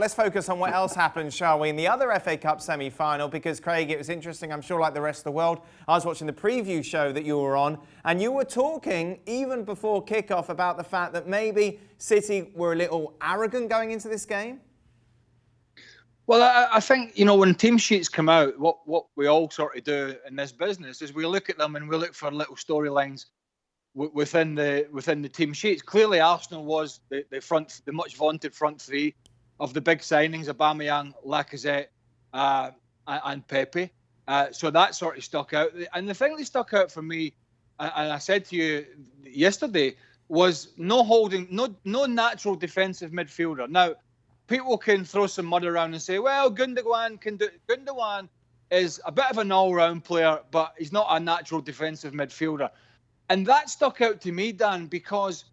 Let's focus on what else happened, shall we, in the other FA Cup semi-final, because, Craig, it was interesting, I'm sure, like the rest of the world. I was watching the preview show that you were on, and you were talking, even before kick-off, about the fact that maybe City were a little arrogant going into this game. Well, I think, when team sheets come out, what we all sort of do in this business is we look at them and we look for little storylines within the team sheets. Clearly, Arsenal was the much vaunted front three of the big signings: Aubameyang, Lacazette, and Pepe. So that sort of stuck out. And the thing that stuck out for me, and I said to you yesterday, was no natural defensive midfielder. Now, people can throw some mud around and say, well, Gundogan can do. Gundogan is a bit of an all-round player, but he's not a natural defensive midfielder. And that stuck out to me, Dan, because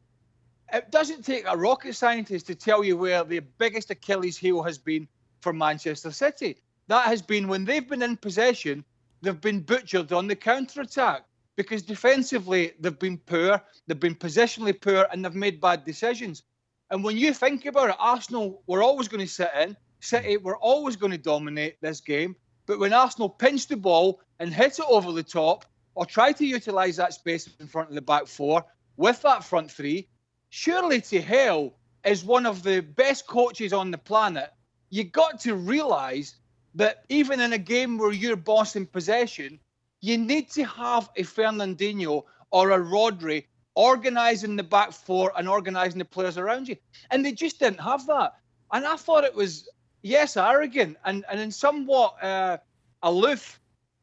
it doesn't take a rocket scientist to tell you where the biggest Achilles heel has been for Manchester City. That has been when they've been in possession, they've been butchered on the counter-attack because defensively they've been poor, they've been positionally poor, and they've made bad decisions. And when you think about it, Arsenal were always going to sit in. City were always going to dominate this game. But when Arsenal pinched the ball and hit it over the top or tried to utilise that space in front of the back four with that front three, surely to hell, as one of the best coaches on the planet, you got to realise that even in a game where you're boss in possession, you need to have a Fernandinho or a Rodri organising the back four and organising the players around you. And they just didn't have that. And I thought it was, yes, arrogant and in somewhat aloof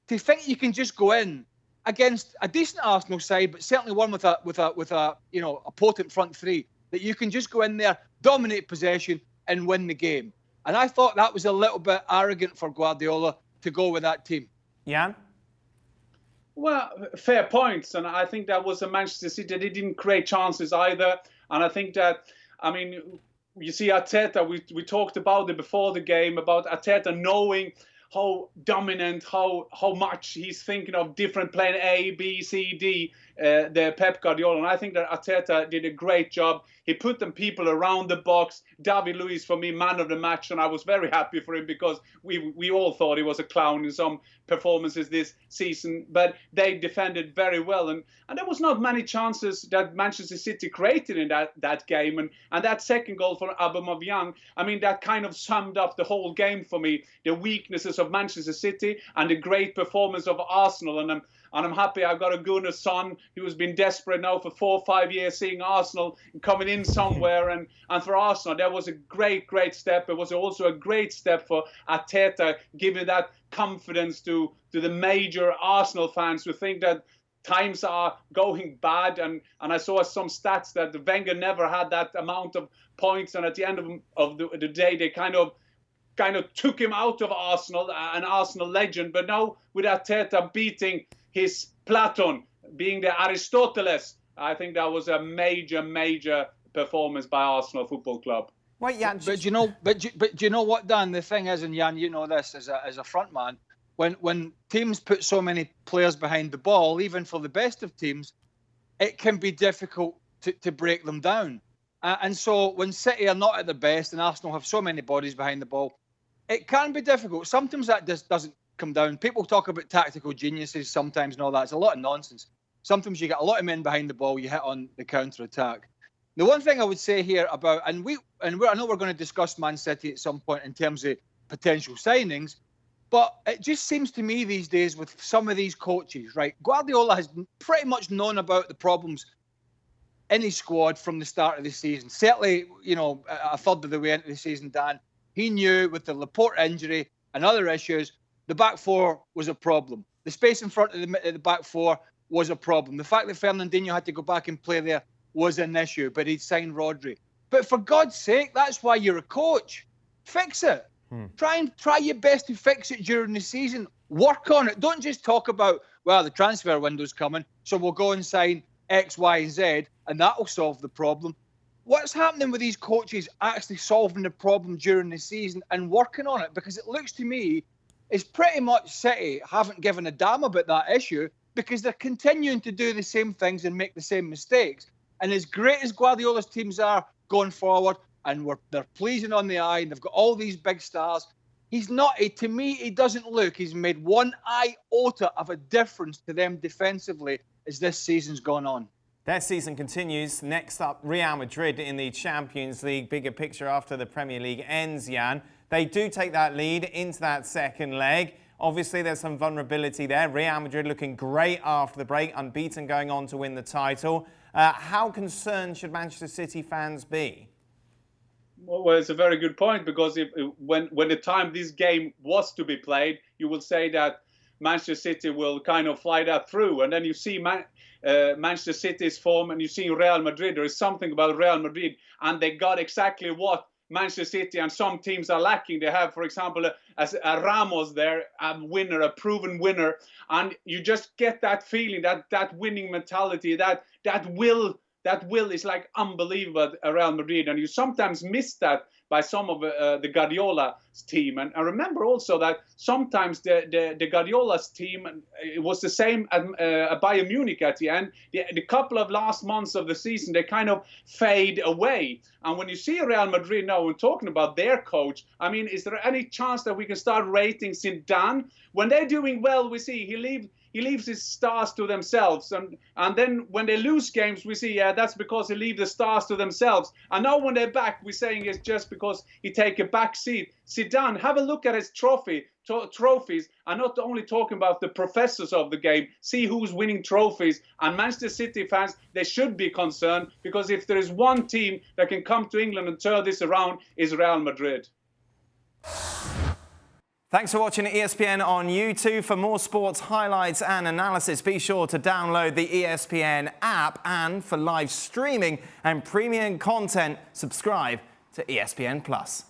to think you can just go in against a decent Arsenal side, but certainly one with a potent front three, that you can just go in there, dominate possession, and win the game. And I thought that was a little bit arrogant for Guardiola to go with that team. Jan? Well, fair points. And I think that was a Manchester City. They didn't create chances either. And I think that, you see Arteta, we talked about it before the game, about Arteta knowing how dominant, how much he's thinking of different plan A, B, C, D, the Pep Guardiola. And I think that Arteta did a great job. He put them people around the box. David Luiz, for me, man of the match. And I was very happy for him because we all thought he was a clown in some performances this season. But they defended very well. And there was not many chances that Manchester City created in that game. And that second goal for Aubameyang, that kind of summed up the whole game for me. The weaknesses of Manchester City and the great performance of Arsenal. And I'm happy I've got a Gunnar son who's been desperate now for 4 or 5 years seeing Arsenal coming in somewhere. And for Arsenal, that was a great step. It was also a great step for Arteta, giving that confidence to the major Arsenal fans who think that times are going bad. And I saw some stats that the Wenger never had that amount of points. And at the end of the day, they kind of took him out of Arsenal, an Arsenal legend. But now with Arteta beating his Platon, being the Aristoteles, I think that was a major performance by Arsenal Football Club. Wait, Jan, but you know what, Dan? The thing is, and Jan, you know this as a front man, when teams put so many players behind the ball, even for the best of teams, it can be difficult to break them down. And so when City are not at their best and Arsenal have so many bodies behind the ball, it can be difficult. Sometimes that just doesn't come down. People talk about tactical geniuses sometimes and all that. It's a lot of nonsense. Sometimes you get a lot of men behind the ball, you hit on the counter-attack. The one thing I would say here about, I know we're going to discuss Man City at some point in terms of potential signings, but it just seems to me these days with some of these coaches, right? Guardiola has pretty much known about the problems in his squad from the start of the season. Certainly, a third of the way into the season, Dan, he knew with the Laporte injury and other issues, the back four was a problem. The space in front of the back four was a problem. The fact that Fernandinho had to go back and play there was an issue, but he'd signed Rodri. But for God's sake, that's why you're a coach. Fix it. Try your best to fix it during the season. Work on it. Don't just talk about, well, the transfer window's coming, so we'll go and sign X, Y, and Z, and that'll solve the problem. What's happening with these coaches actually solving the problem during the season and working on it? Because it looks to me is pretty much City haven't given a damn about that issue because they're continuing to do the same things and make the same mistakes. And as great as Guardiola's teams are going forward, and they're pleasing on the eye, and they've got all these big stars. He's not, to me, he doesn't look, he's made one iota of a difference to them defensively as this season's gone on. Their season continues. Next up, Real Madrid in the Champions League. Bigger picture after the Premier League ends, Jan. They do take that lead into that second leg. Obviously, there's some vulnerability there. Real Madrid looking great after the break, unbeaten going on to win the title. How concerned should Manchester City fans be? Well, it's a very good point, because when the time this game was to be played, you will say that Manchester City will kind of fly that through. And then you see Manchester City's form, and you see Real Madrid. There is something about Real Madrid, and they got exactly what Manchester City and some teams are lacking. They have, for example, a Ramos there, a winner, a proven winner, and you just get that feeling, that winning mentality, that will is like unbelievable at Real Madrid, and you sometimes miss that by some of the Guardiola's team. And I remember also that sometimes the Guardiola's team, it was the same at Bayern Munich at the end. The couple of last months of the season, they kind of fade away. And when you see Real Madrid now, we're talking about their coach, I mean, is there any chance that we can start rating Zidane? When they're doing well, we see he leaves his stars to themselves. And then when they lose games, we see, that's because he leaves the stars to themselves. And now when they're back, we're saying it's just because he take a back seat. Zidane, have a look at his trophies. I'm not only talking about the professors of the game. See who's winning trophies. And Manchester City fans, they should be concerned, because if there is one team that can come to England and turn this around, is Real Madrid. Thanks for watching ESPN on YouTube. For more sports highlights and analysis, be sure to download the ESPN app. And for live streaming and premium content, subscribe to ESPN+.